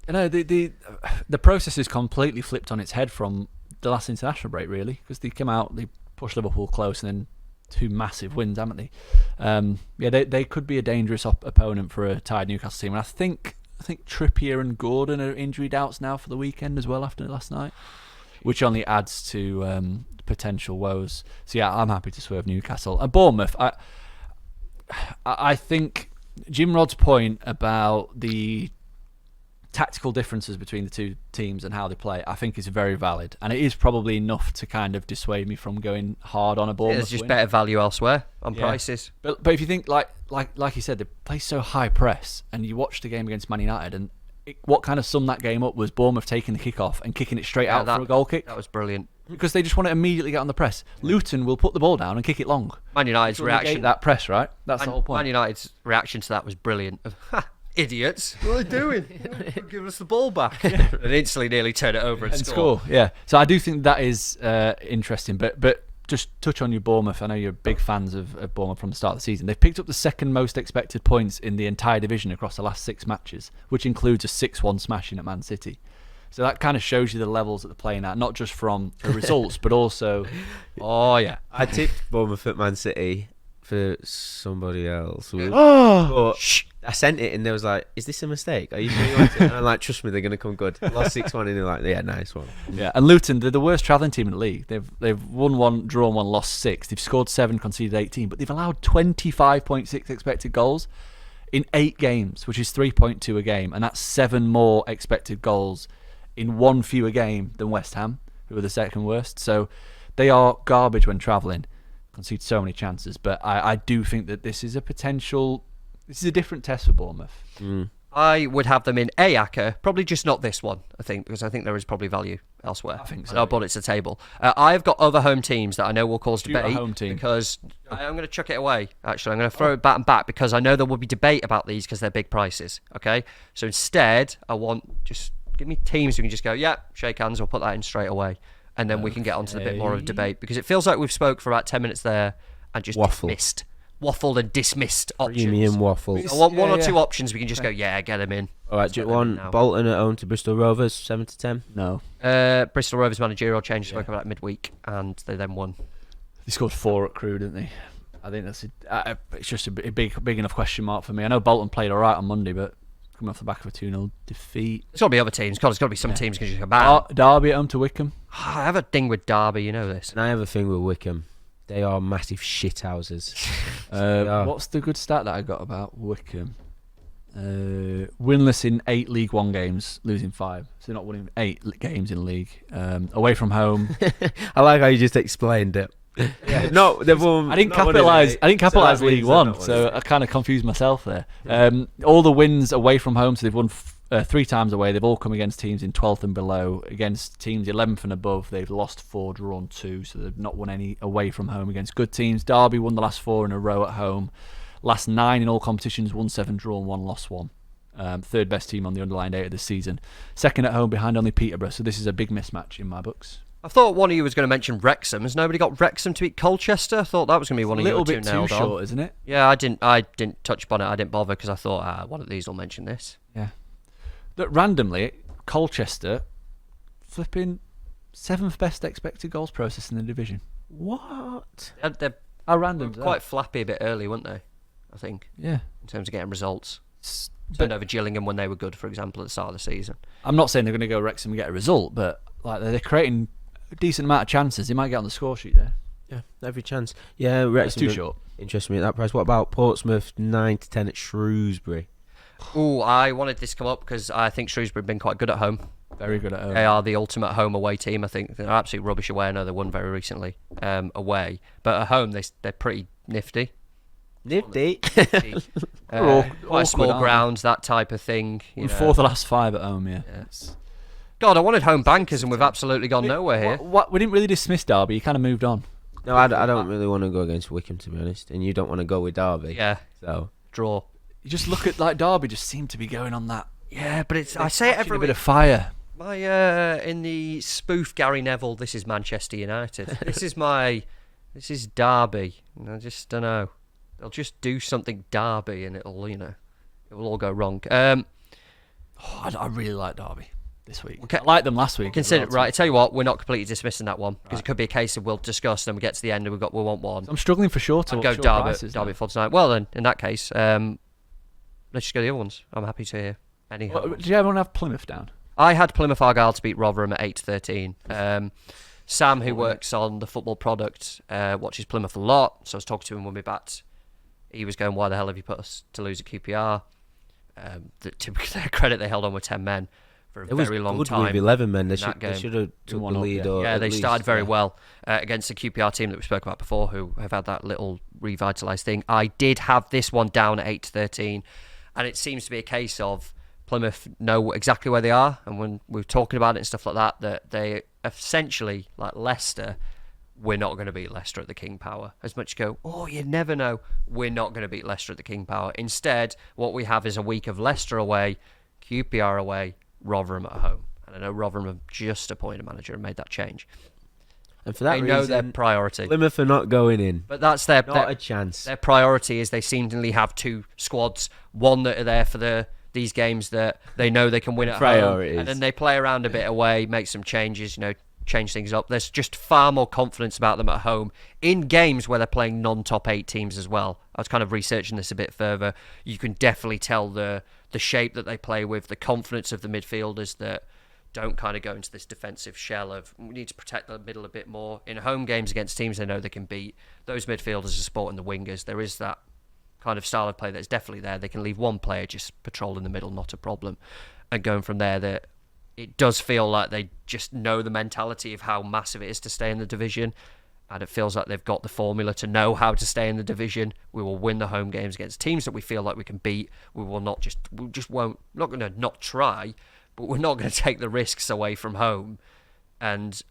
You know, the process is completely flipped on its head from the last international break, really, because they came out, they pushed Liverpool close, and then 2 massive wins, haven't they? They could be a dangerous opponent for a tied Newcastle team. And I think Trippier and Gordon are injury doubts now for the weekend as well after last night, which only adds to potential woes. So yeah, I'm happy to swerve Newcastle. And Bournemouth, I think Jim Rod's point about the tactical differences between the two teams and how they play, I think is very valid, and it is probably enough to kind of dissuade me from going hard on a Bournemouth. There's just win. Better value elsewhere on prices. But if you think like you said, they play so high press, and you watch the game against Man United, and what kind of summed that game up was Bournemouth taking the kick off and kicking it straight out for a goal kick. That was brilliant. Because they just want to immediately get on the press. Luton will put the ball down and kick it long. Man United's reaction, that press, right? That's the whole point. Man United's reaction to that was brilliant. Idiots! What are they doing? Give us the ball back. And instantly nearly turn it over and score. Yeah. So I do think that is interesting. But just touch on your Bournemouth. I know you're big fans of Bournemouth from the start of the season. They've picked up the second most expected points in the entire division across the last 6 matches, which includes a 6-1 smashing at Man City. So that kind of shows you the levels that they're playing at, not just from the results, but also... Oh, yeah. I tipped Bournemouth at Man City for somebody else. I sent it and they was like, is this a mistake? Are you sure you want it? And I'm like, trust me, they're going to come good. Lost 6-1 and they're like, yeah, nice one. Yeah, and Luton, they're the worst travelling team in the league. They've won 1, drawn 1, lost 6. They've scored 7, conceded 18, but they've allowed 25.6 expected goals in 8 games, which is 3.2 a game, and that's 7 more expected goals in 1 fewer game than West Ham, who are the second worst. So they are garbage when travelling, concede so many chances. But I do think that this is a different test for Bournemouth. I would have them in Acca, probably just not this one, I think, because I think there is probably value elsewhere. I think so. And I'll put it to the table. I've got other home teams that I know will cause debate. Home team. Because I'm going to chuck it away, actually. I'm going to throw it back because I know there will be debate about these because they're big prices, okay? So instead, I want just... give me teams who can just go, yeah, shake hands, we'll put that in straight away. and then we can get onto the bit more of a debate, because it feels like we've spoke for about 10 minutes there and just waffled and dismissed options. Premium waffle. I want one or two options we can just go, get them in. All right, do you want Bolton at home to Bristol Rovers, 7-10? No. Bristol Rovers managerial change, spoke about midweek, and they then won. They scored 4 at Crewe, didn't they? I think that's it's just a big enough question mark for me. I know Bolton played all right on Monday, but coming off the back of a 2-0 defeat. There's got to be other teams. There's got to be some teams can just go back. Derby at home to Wickham. I have a thing with Derby, you know this. And I have a thing with Wickham. They are massive shithouses. What's the good stat that I got about Wickham? Winless in 8 League One games, losing 5. So they're not winning 8 games in league. Away from home. I like how you just explained it. Yeah, no, they've won. I didn't capitalise League One, so I kind of confused myself there. All the wins away from home, so they've won 3 times away. They've all come against teams in 12th and below. Against teams 11th and above, they've lost 4, drawn 2, so they've not won any away from home against good teams. Derby won the last 4 in a row at home. Last 9 in all competitions, won 7, drawn 1, lost 1. Third best team on the underlying data this season. Second at home behind only Peterborough, so this is a big mismatch in my books. I thought one of you was going to mention Wrexham. Has nobody got Wrexham to beat Colchester? I thought that was going to be one of you. A little bit too short, isn't it? Yeah, I didn't touch upon it. I didn't bother because I thought one of these will mention this. Yeah. Look, randomly, Colchester flipping 7th best expected goals process in the division. What? They're How random? quite flappy a bit early, weren't they? I think. Yeah. In terms of getting results. Turned over Gillingham when they were good, for example, at the start of the season. I'm not saying they're going to go Wrexham and get a result, but like they're creating a decent amount of chances. They might get on the score sheet there. Yeah, every chance. Yeah, Wrexham too short. Interests me at that price. What about Portsmouth 9-10 at Shrewsbury? Oh, I wanted this to come up because I think Shrewsbury have been quite good at home. Very good at home. They are the ultimate home away team. I think they're absolutely rubbish away. I know they won very recently away, but at home they're pretty nifty. Nifty. Quite small grounds, that type of thing. Won 4 of the last 5 at home. Yeah. God, I wanted home bankers, and we've absolutely gone nowhere here. We didn't really dismiss Derby. You kind of moved on. No, I don't really want to go against Wickham, to be honest, and you don't want to go with Derby. Yeah. So draw. You just look at Derby, just seem to be going on that. Yeah, but I say it every a week. bit of fire. My in the spoof Gary Neville, this is Manchester United. This is Derby. I just don't know. They'll just do something Derby, and it will all go wrong. I really like Derby this week. I liked them last week. Consider right. I tell you what, we're not completely dismissing that one because it could be a case of we'll discuss, and we get to the end, and we want one. I'm struggling for shorter. I'd go Derby for tonight. Well, then in that case, let's just go the other ones. I'm happy to hear any. Did you ever have Plymouth down? I had Plymouth Argyle to beat Rotherham at 8-13. Sam, who works on the football product, watches Plymouth a lot, so I was talking to him when we backed. He was going, why the hell have you put us to lose at QPR? To their credit, they held on with 10 men for a very long time. With 11 men, they should have took the lead. They started very well against the QPR team that we spoke about before, who have had that little revitalised thing. I did have this one down at 8-13, and it seems to be a case of Plymouth know exactly where they are, and when we're talking about it and stuff like that they essentially, like Leicester, we're not going to beat Leicester at the King Power. As much go, you never know, we're not going to beat Leicester at the King Power. Instead, what we have is a week of Leicester away, QPR away, Rotherham at home. And I know Rotherham have just appointed a manager and made that change. And for that they know their priority. Plymouth are not going in. But that's their a chance. Their priority is they seemingly have 2 squads, one that are there for these games that they know they can win at home, and then they play around a bit away, make some changes, change things up. There's just far more confidence about them at home in games where they're playing non-top 8 teams as well. I was kind of researching this a bit further. You can definitely tell the shape that they play with, the confidence of the midfielders that don't kind of go into this defensive shell of we need to protect the middle a bit more. In home games against teams they know they can beat, those midfielders are supporting the wingers. There is that kind of style of play that's definitely there. They can leave one player just patrolling the middle, not a problem. And going from there, it does feel like they just know the mentality of how massive it is to stay in the division, and it feels like they've got the formula to know how to stay in the division. We will win the home games against teams that we feel like we can beat. We not going to not try, but we're not going to take the risks away from home and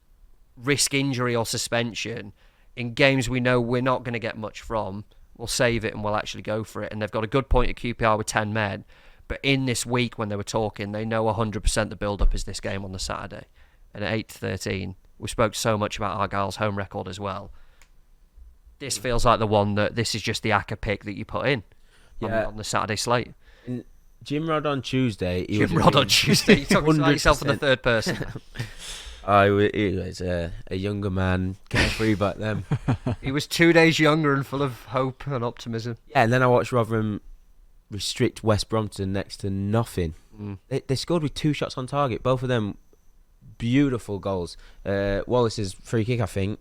risk injury or suspension in games we know we're not going to get much from. We'll save it and we'll actually go for it. And they've got a good point at QPR with 10 men. But in this week when they were talking, they know 100% the build-up is this game on the Saturday. and at 8-13, we spoke so much about Argyle's home record as well. This feels like the one that this is just the Acca pick that you put in on the Saturday slate. Jim Rod on Tuesday. You're talking about yourself in the third person. He was a younger man, carefree back then. He was 2 days younger and full of hope and optimism. Yeah, and then I watched Rotherham restrict West Brompton next to nothing. They scored with 2 shots on target, both of them beautiful goals. Wallace's free kick, I think,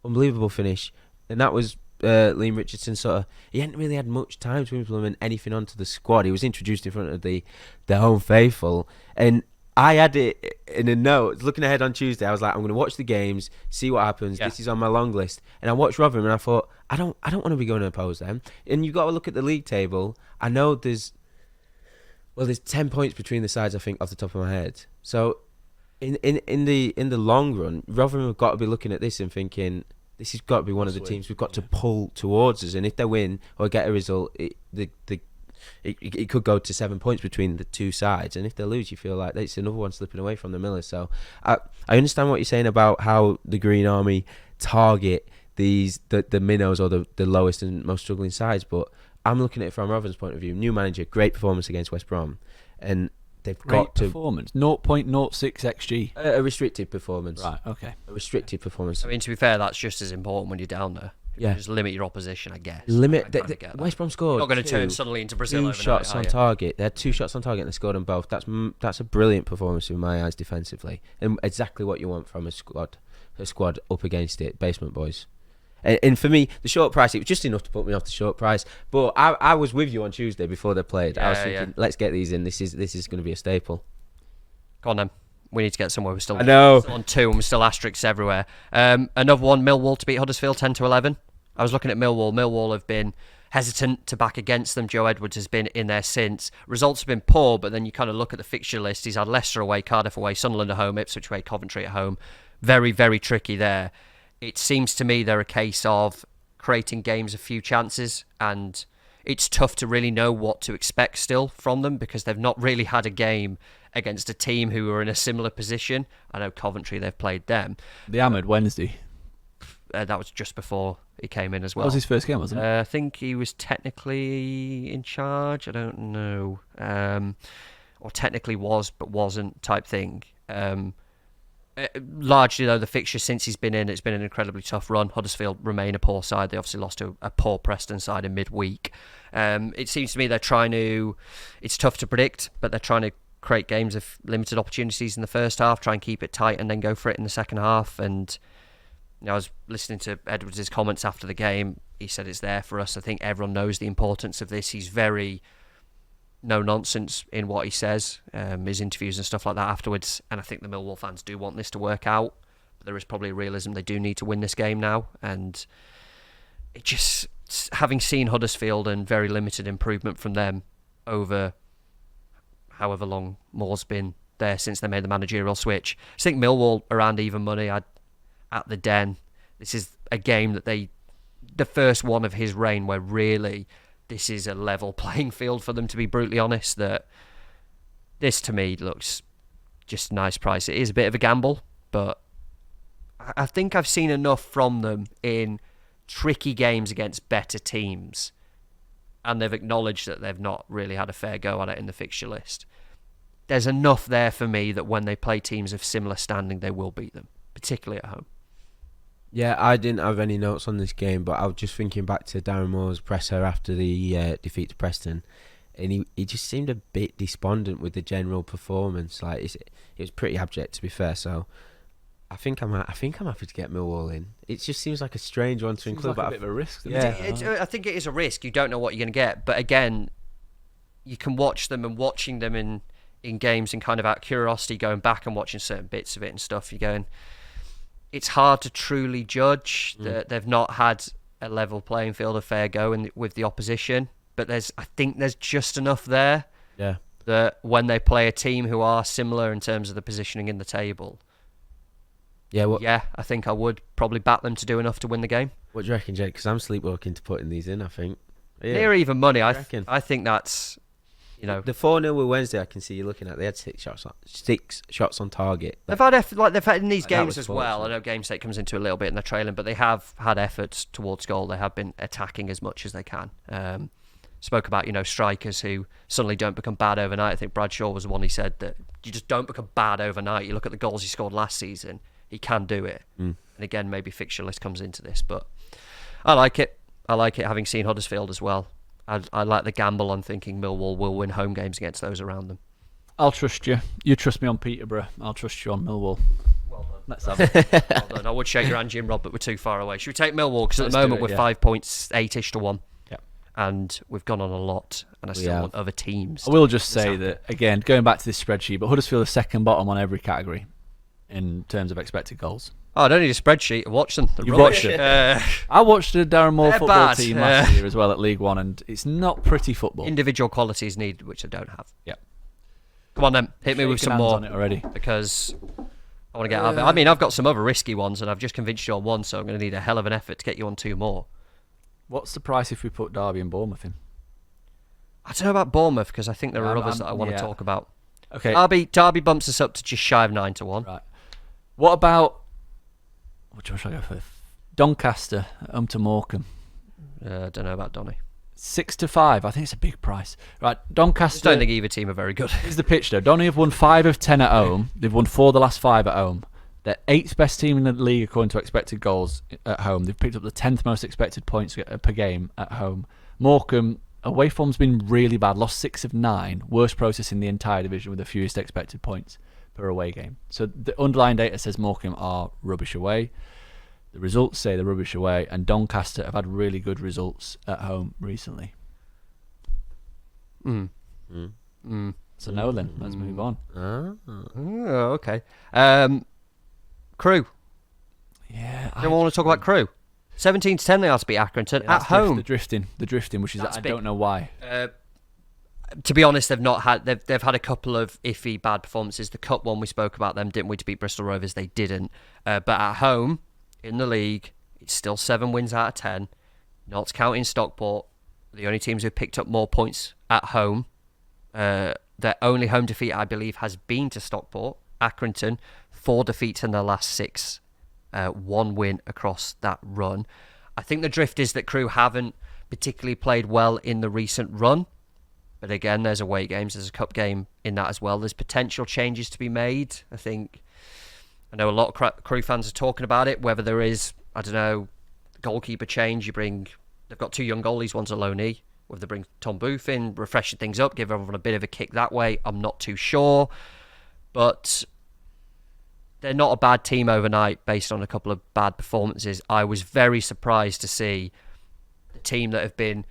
unbelievable finish, and that was Liam Richardson. Sort of, he hadn't really had much time to implement anything onto the squad. He was introduced in front of the home faithful, and I had it in a note. Looking ahead on Tuesday, I was like, I'm going to watch the games, see what happens. Yeah. This is on my long list, and I watched Rotherham, and I thought, I don't want to be going to oppose them. And you got to look at the league table. I know there's 10 points between the sides, I think, off the top of my head. So in the long run, Rotherham have got to be looking at this and thinking, this has got to be one of the teams we've got to pull towards us. And if they win or get a result, it could go to 7 points between the two sides. And if they lose, you feel like it's another one slipping away from the Millers. So I understand what you're saying about how the Green Army target the minnows or the lowest and most struggling sides, but I'm looking at it from Rotherham's point of view. New manager, great performance against West Brom, and they've got to performance 0.06 xg. A restricted performance, right? Okay, a restricted performance. I mean, to be fair, that's just as important when you're down there. Yeah, just limit your opposition, I guess. West Brom scored. You're not going to turn suddenly into Brazil. 2 shots on target. They had 2 shots on target and they scored them both. That's a brilliant performance in my eyes defensively, and exactly what you want from a squad up against it, basement boys. And for me, the short price, it was just enough to put me off the short price. But I was with you on Tuesday before they played. I was thinking, let's get these in. This is going to be a staple. Go on then. We need to get somewhere. We're still, I know. Still on 2 and we're still asterisks everywhere. Another one, Millwall to beat Huddersfield 10-11. I was looking at Millwall. Millwall have been hesitant to back against them. Joe Edwards has been in there since. Results have been poor, but then you kind of look at the fixture list. He's had Leicester away, Cardiff away, Sunderland at home, Ipswich away, Coventry at home. Very, very tricky there. It seems to me they're a case of creating games of few chances, and it's tough to really know what to expect still from them because they've not really had a game against a team who are in a similar position. I know Coventry, they've played them. The Ahmed Wednesday. That was just before he came in as well. That was his first game, wasn't it? I think he was technically in charge. I don't know. Or technically was, but wasn't type thing. Largely, though, the fixture since he's been in, it's been an incredibly tough run. Huddersfield remain a poor side. They obviously lost to a poor Preston side in midweek. It seems to me they're trying to... It's tough to predict, but they're trying to create games of limited opportunities in the first half, try and keep it tight, and then go for it in the second half. And I was listening to Edwards' comments after the game. He said it's there for us. I think everyone knows the importance of this. He's very... no nonsense in what he says, his interviews and stuff like that afterwards, and I think the Millwall fans do want this to work out, but there is probably a realism they do need to win this game now, and it just, having seen Huddersfield and very limited improvement from them over however long Moore's been there since they made the managerial switch, I think Millwall around even money at the Den. This is a game that the first one of his reign where really this is a level playing field for them, to be brutally honest. That this to me looks just a nice price. It is a bit of a gamble, but I think I've seen enough from them in tricky games against better teams, and they've acknowledged that they've not really had a fair go at it in the fixture list. There's enough there for me that when they play teams of similar standing, they will beat them, particularly at home. Yeah, I didn't have any notes on this game, but I was just thinking back to Darren Moore's presser after the defeat to Preston, and he just seemed a bit despondent with the general performance. Like it was pretty abject, to be fair. So I think I'm happy to get Millwall in. It just seems like a strange one to include. Like a bit of a risk. I think it is a risk. You don't know what you're going to get, but again, you can watch them, and watching them in games and kind of out of curiosity, going back and watching certain bits of it and stuff, you're going, it's hard to truly judge that they've not had a level playing field, a fair go with the opposition. But I think there's just enough there that when they play a team who are similar in terms of the positioning in the table, I think I would probably back them to do enough to win the game. What do you reckon, Jake? Because I'm sleepwalking to putting these in, I think. Near even money, I think that's You know, The 4-0 with Wednesday, I can see you looking at. They had 6 shots on target. they've had in these That games was as close, well. yeah. I know game state comes into a little bit and they're trailing, but they have had efforts towards goal. They have been attacking as much as they can. Spoke about strikers who suddenly don't become bad overnight. I think Bradshaw was the one. He said that you just don't become bad overnight. You look at the goals he scored last season; he can do it. And again, maybe fixture list comes into this, but I like it. I like it, having seen Huddersfield as well. I like the gamble on thinking Millwall will win home games against those around them. I'll trust you. You trust me on Peterborough. I'll trust you on Millwall. Well done. Let's have it. Well done. I would shake your hand, Jim Rob, but we're too far away. Should we take Millwall? Because at Let's the do moment it, we're yeah. 5 points, 8-ish to 1. Yeah. And we've gone on a lot, and I We still have. want other teams. I will just say happen. that, again, going back to this spreadsheet, but Huddersfield are second bottom on every category in terms of expected goals. Oh, I don't need a spreadsheet. Watch them. They're You rubbish. watched it? I watched the Darren Moore They're football bad. team last year as well at League One, and it's not pretty football. Individual qualities needed, which I don't have. Yeah. Come on then, hit me with Shaking some hands more on it already. because I want to get out of it. I mean, I've got some other risky ones, and I've just convinced you on one, so I'm going to need a hell of an effort to get you on 2 more. What's the price if we put Derby and Bournemouth in? I don't know about Bournemouth because I think there are I'm- others that I want yeah. to talk about. Okay. Derby bumps us up to just shy of 9 to 1. Right. What about... Which one should I go for? Doncaster to Morecambe. I don't know about Donny. 6 to 5. I think it's a big price. Right. I just Doncaster... don't think either team are very good. Here's the pitch though. Donny have won 5 of 10 at home. They've won 4 of the last 5 at home. They're 8th best team in the league according to expected goals at home. They've picked up the 10th most expected points per game at home. Morecambe, away form's been really bad. Lost 6 of 9. Worst process in the entire division with the fewest expected points per away game. So the underlying data says Morecambe are rubbish away. The results say they're rubbish away. And Doncaster have had really good results at home recently. So no then. Let's move on. Oh, okay. Crewe. Yeah. Do you want to talk about Crewe? 17 to 10 they are to beat Accrington at home. The drifting, which is That's I big. don't know why. To be honest, they've had a couple of iffy bad performances. The cup one we spoke about them, didn't we, to beat Bristol Rovers? They didn't. But at home in the league, it's still 7 wins out of 10. Not counting Stockport, the only teams who've picked up more points at home. Their only home defeat, I believe, has been to Stockport. Accrington, 4 defeats in their last 6. 1 win across that run. I think the drift is that Crewe haven't particularly played well in the recent run. But again, there's away games. There's a cup game in that as well. There's potential changes to be made. I know a lot of Crewe fans are talking about it. Whether there is, I don't know, goalkeeper change. They've got 2 young goalies. One's a loanee. Whether they bring Tom Booth in, refreshing things up, give everyone a bit of a kick that way, I'm not too sure. But they're not a bad team overnight based on a couple of bad performances. I was very surprised to see the team that have been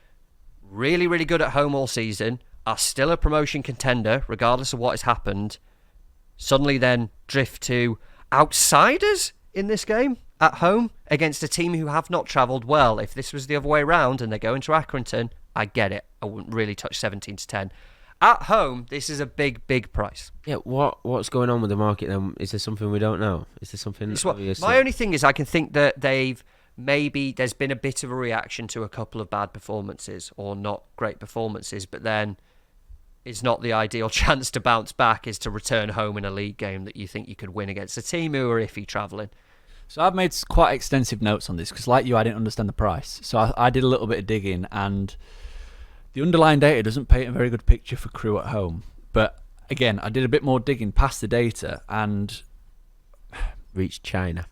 really, really good at home all season, are still a promotion contender, regardless of what has happened, suddenly then drift to outsiders in this game at home against a team who have not travelled well. If this was the other way around and they're going to Accrington, I get it. I wouldn't really touch 17 to 10. At home, this is a big, big price. Yeah, what's going on with the market then? Is there something we don't know? Is there something obvious? My only thing is I can think that there's been a bit of a reaction to a couple of bad performances or not great performances, but then it's not the ideal chance to bounce back is to return home in a league game that you think you could win against a team who are iffy travelling. So I've made quite extensive notes on this because, like you, I didn't understand the price. So I did a little bit of digging, and the underlying data doesn't paint a very good picture for Crewe at home. But again, I did a bit more digging past the data and Reach China.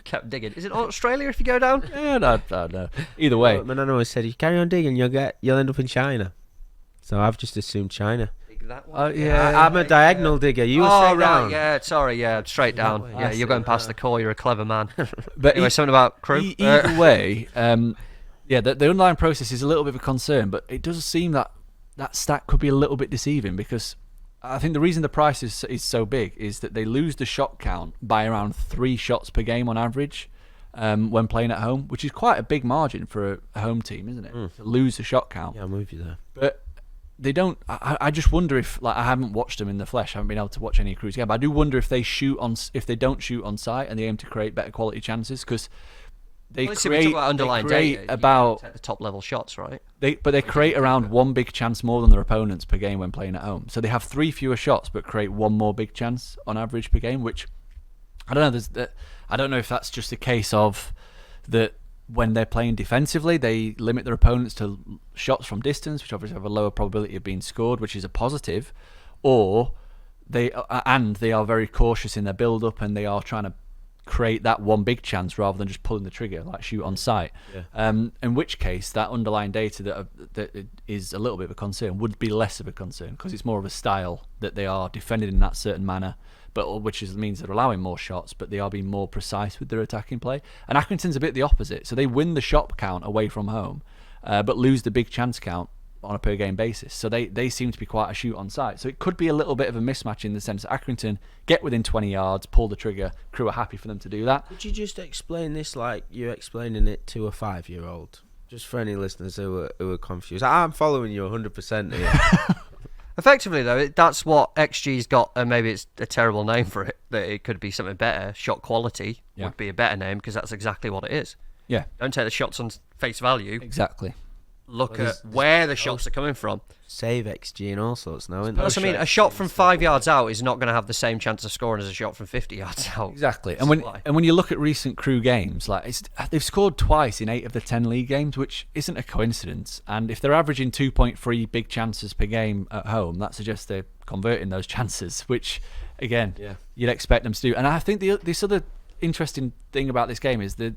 Kept digging. Is it Australia if you go down? I don't know. Either way, My nan always said, "You carry on digging, you'll end up in China." So I've just assumed China. Dig that one. I'm a diagonal digger. You were straight down. Yeah, sorry, yeah, straight down. way. Yeah, you're going past the core. You're a clever man. but Anyway, something about Crewe. either way, the underlying process is a little bit of a concern, but it does seem that stat could be a little bit deceiving because I think the reason the price is so big is that they lose the shot count by around 3 shots per game on average when playing at home, which is quite a big margin for a home team, isn't it? To lose the shot count. Yeah, I'm with you there. But they don't. I just wonder if, like, I haven't watched them in the flesh. I haven't been able to watch any Crewe's game. But I do wonder if they don't shoot on sight and they aim to create better quality chances. Because they Well, we talk about underlying create data. about Take the top level shots, right? they create around one big chance more than their opponents per game when playing at home. So they have 3 fewer shots, but create 1 more big chance on average per game. Which I don't know. I don't know if that's just a case of that when they're playing defensively, they limit their opponents to shots from distance, which obviously have a lower probability of being scored, which is a positive, or they are very cautious in their build-up and they are trying to create that one big chance rather than just pulling the trigger, like shoot on sight. Yeah. In which case, that underlying data that is a little bit of a concern would be less of a concern because it's more of a style that they are defended in that certain manner, but means they're allowing more shots, but they are being more precise with their attacking play. And Accrington's a bit the opposite. So they win the shot count away from home, but lose the big chance count on a per game basis. So they seem to be quite a shoot on sight. So it could be a little bit of a mismatch in the sense that Accrington get within 20 yards, pull the trigger, Crewe are happy for them to do that. Could you just explain this like you're explaining it to a 5-year-old? Just for any listeners who are confused. I'm following you 100% here. Effectively, though, that's what XG's got, and maybe it's a terrible name for it, that it could be something better. Shot quality would be a better name because that's exactly what it is. Yeah. Don't take the shots on face value. Exactly. Look at where the shots are coming from. Save XG and all sorts now, isn't That's what I mean. A shot from 5 yards out is not going to have the same chance of scoring as a shot from 50 yards out. Exactly. And when you look at recent Crewe games, like they've scored twice in 8 of the 10 league games, which isn't a coincidence. And if they're averaging 2.3 big chances per game at home, that suggests they're converting those chances, which again, you'd expect them to do. And I think this other interesting thing about this game is there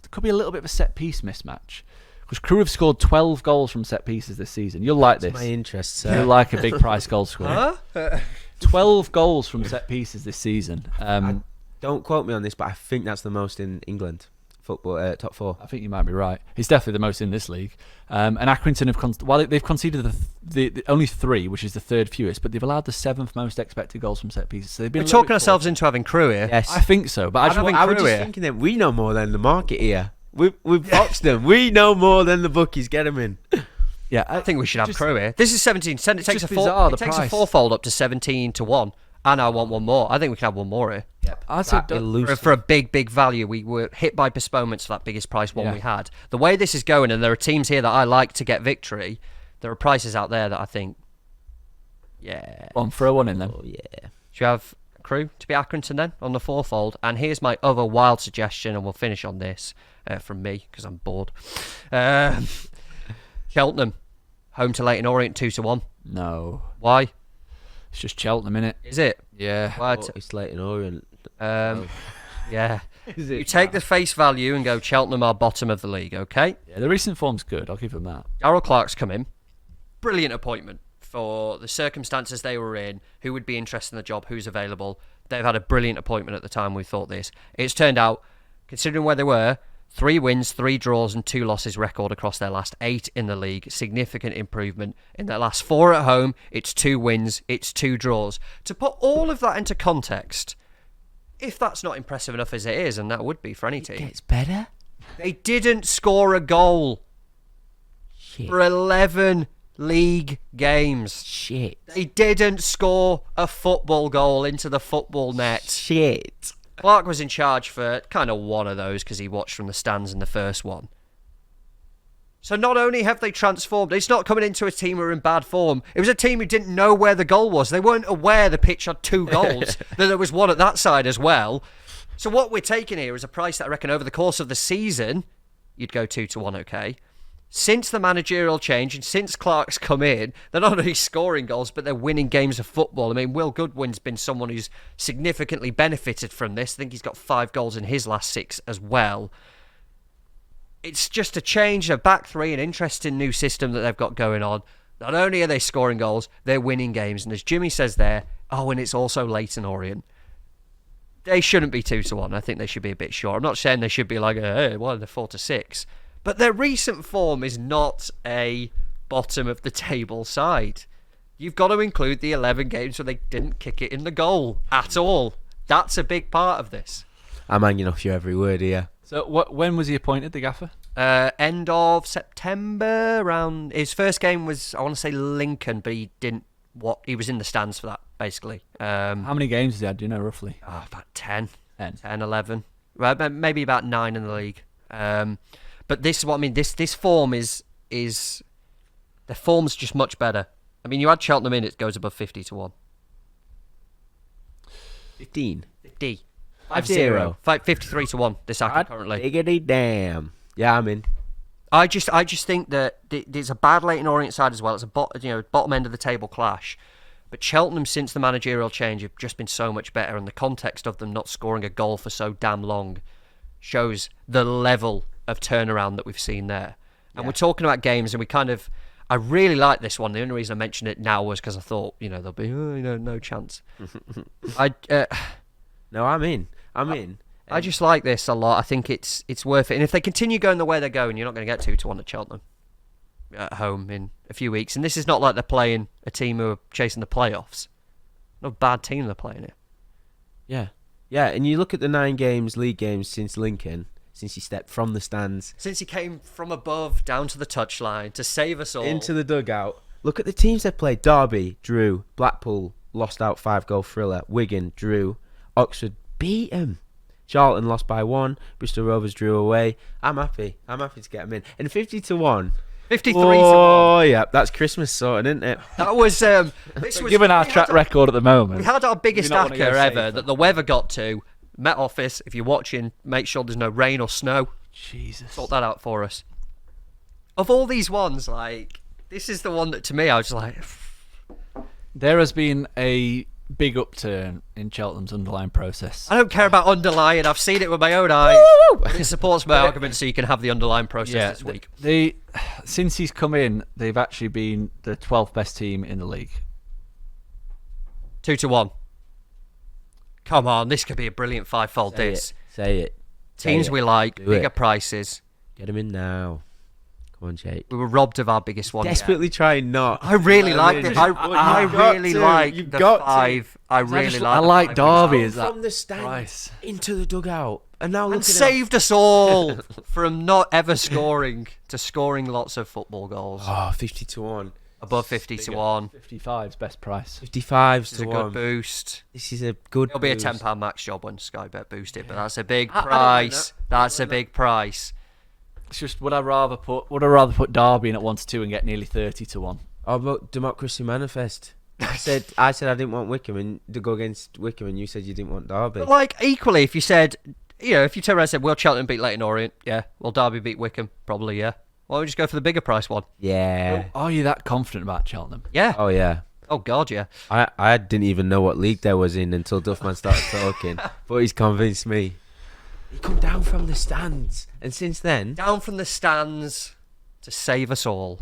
could be a little bit of a set piece mismatch. Because Crewe have scored 12 goals from set pieces this season. You'll like this. my interest, sir. You'll like a big price goal scorer. 12 goals from set pieces this season. Don't quote me on this, but I think that's the most in England football, top 4. I think you might be right. It's definitely the most in this league. And Accrington have they've conceded the only 3, which is the 3rd fewest, but they've allowed the 7th most expected goals from set pieces. So they've been We're talking ourselves into having Crewe here. Yes, I think so, but I was just thinking that we know more than the market here. We've boxed them. We know more than the bookies get them in. Yeah, I think we should have Crewe here. This is 17 cents. It takes a fourfold up to 17 to 1. And I want one more. I think we can have one more here. Yep. I'd say for a big value. We were hit by postponements for that biggest price one we had. The way this is going, and there are teams here that I like to get victory, there are prices out there that I think, throw one in then. Oh, yeah. Should we have Crewe to be Accrington then on the fourfold? And here's my other wild suggestion, and we'll finish on this from me because I'm bored. Cheltenham, home to Leyton Orient 2-1. No. Why? It's just Cheltenham, innit? Is it? Yeah. Why It's Leyton Orient. Yeah. You take the face value and go Cheltenham are bottom of the league, okay? Yeah, the recent form's good. I'll give them that. Darryl Clark's come in. Brilliant appointment for the circumstances they were in, who would be interested in the job, who's available. They've had a brilliant appointment at the time we thought this. It's turned out, considering where they were, 3 wins, 3 draws and 2 losses record across their last 8 in the league. Significant improvement. In their last 4 at home, it's 2 wins, it's 2 draws. To put all of that into context, if that's not impressive enough as it is, and that would be for any team. It gets better. They didn't score a goal for 11 league games. Shit. They didn't score a football goal into the football net. Shit. Clark was in charge for kind of one of those because he watched from the stands in the first one. So not only have they transformed, it's not coming into a team who are in bad form. It was a team who didn't know where the goal was. They weren't aware the pitch had 2 goals, that there was one at that side as well. So what we're taking here is a price that I reckon over the course of the season, you'd go 2-1, okay? Since the managerial change and since Clark's come in, they're not only scoring goals, but they're winning games of football. I mean, Will Goodwin's been someone who's significantly benefited from this. I think he's got 5 goals in his last 6 as well. It's just a change, a back 3, an interesting new system that they've got going on. Not only are they scoring goals, they're winning games. And as Jimmy says there, and it's also Leyton Orient. They shouldn't be 2-1. I think they should be a bit short. I'm not saying they should be like, they're 4-6. But their recent form is not a bottom of the table side. You've got to include the 11 games where they didn't kick it in the goal at all. That's a big part of this. I'm hanging off your every word here. So when was he appointed, the gaffer? End of September. Around his first game was, I want to say Lincoln, but he was in the stands for that, basically. How many games has he had, do you know, roughly? About 10. 10. 10, 11. Well, maybe about 9 in the league. But this is what I mean. This form is the form's just much better. I mean, you add Cheltenham in, it goes above 50 to 1. 15. 50. 5-0. 53 to 1. This Acca currently. Diggity damn. Yeah, I'm in. I just think that there's a bad Leyton Orient side as well. It's a bottom end of the table clash. But Cheltenham, since the managerial change, have just been so much better, and the context of them not scoring a goal for so damn long shows the level of turnaround that we've seen there. And we're talking about games, and I really like this one. The only reason I mentioned it now was because I thought, there'll be no chance. No, I'm in. I just like this a lot. I think it's worth it. And if they continue going the way they're going, you're not going to get 2-1 at Cheltenham at home in a few weeks. And this is not like they're playing a team who are chasing the playoffs. Not a bad team they're playing here. Yeah. Yeah, and you look at the 9 league games since Lincoln, since he stepped from the stands. Since he came from above down to the touchline to save us all. Into the dugout. Look at the teams they've played. Derby, drew. Blackpool, lost out 5-goal thriller. Wigan, drew. Oxford, beat 'em. Charlton lost by 1. Bristol Rovers drew away. I'm happy to get them in. And 50 to 1. 53 to 1. Oh, yeah, that's Christmas sorted, isn't it? That was this was Given our track record at the moment, we had our biggest not wanna Acca go ever safer. that the weather got to. Met Office, if you're watching, make sure there's no rain or snow. Jesus. Sort that out for us. Of all these ones, this is the one that to me I was like, There has been a big upturn in Cheltenham's underlying process. I don't care about underlying. I've seen it with my own eyes. It supports my argument, so you can have the underlying process this week. Since he's come in, they've actually been the 12th best team in the league. 2 to 1. Come on, this could be a brilliant fivefold. Say it. Teams we like, Do bigger it. prices. Get them in now. Come on, Jake. We were robbed of our biggest one. Desperately trying not. I really like it. I really like the 5. I really like. I like Derby as that From the stands price. into the dugout. And now And look at saved us all from not ever scoring to scoring lots of football goals. Oh, 50 to 1. Above 50 to 1. 55's best price. 55 This is to a 1. good boost. This is a good It'll be a boost. £10 max job when Sky Bet boost it, but that's a big I don't mind price. that. That's a big price. It's just would I rather put Derby in at 1 to 2 and get nearly 30 to 1. How about Democracy Manifest? I said I didn't want Wickham and to go against Wickham, and you said you didn't want Derby. But equally, if you said, if you turn around and said, will Cheltenham beat Leyton Orient? Yeah. Will Derby beat Wickham? Probably, yeah. Why don't we just go for the bigger price one? Yeah. Are you that confident about Cheltenham? Yeah. Oh yeah. Oh, God, yeah. I didn't even know what league there was in until Duffman started talking, but he's convinced me. He come down from the stands, and since then, Down from the stands to save us all.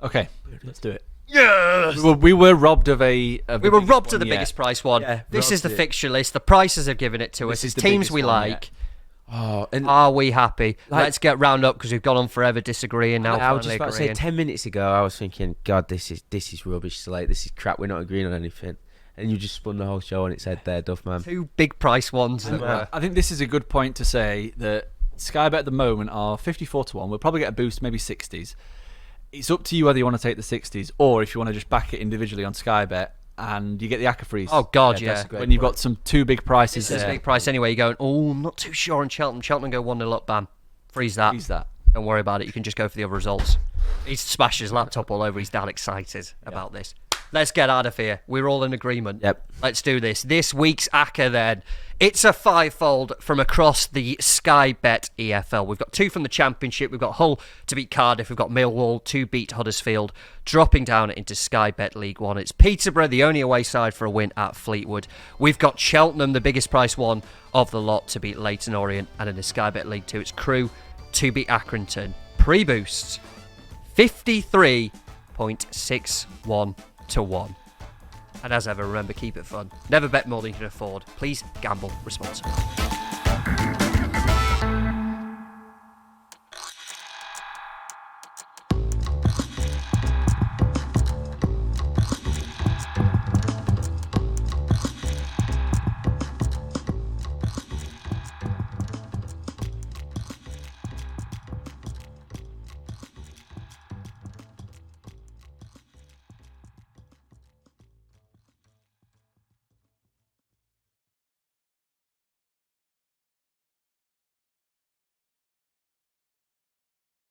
Okay, let's do it. Yes! We were robbed of We were robbed of the biggest price one. Yeah, This is the robbed it. fixture list. The prices have given it to This us. is It's the teams biggest we one like. and Are we happy? Like- Let's get round up because we've gone on forever disagreeing. Now I was finally just about to say agreeing. 10 minutes ago, I was thinking, God, this is rubbish. Slate. This is crap. We're not agreeing on anything. And you just spun the whole show on its head there, Duffman. 2 big price ones. That were. I think this is a good point to say that Sky Bet at the moment are 54 to 1. We'll probably get a boost, maybe 60s. It's up to you whether you want to take the 60s or if you want to just back it individually on Sky Bet and you get the Acca freeze. Oh, God, Yeah, yeah. that's a great When you've point. got some 2 big prices This is a there. big price anyway. You're going, I'm not too sure on Cheltenham. Cheltenham go 1-0 up, bam. Freeze that. Freeze that. Don't worry about it. You can just go for the other results. He's smashed his laptop all over. He's that excited about this. Let's get out of here. We're all in agreement. Yep. Let's do this. This week's Acca then. It's a fivefold from across the Sky Bet EFL. We've got 2 from the Championship. We've got Hull to beat Cardiff. We've got Millwall to beat Huddersfield. Dropping down into Sky Bet League 1. It's Peterborough, the only away side for a win at Fleetwood. We've got Cheltenham, the biggest price one of the lot, to beat Leyton Orient. And in the Sky Bet League 2, it's Crewe to beat Accrington. Pre-boost, 53.61 to 1. And as ever, remember, keep it fun. Never bet more than you can afford. Please gamble responsibly.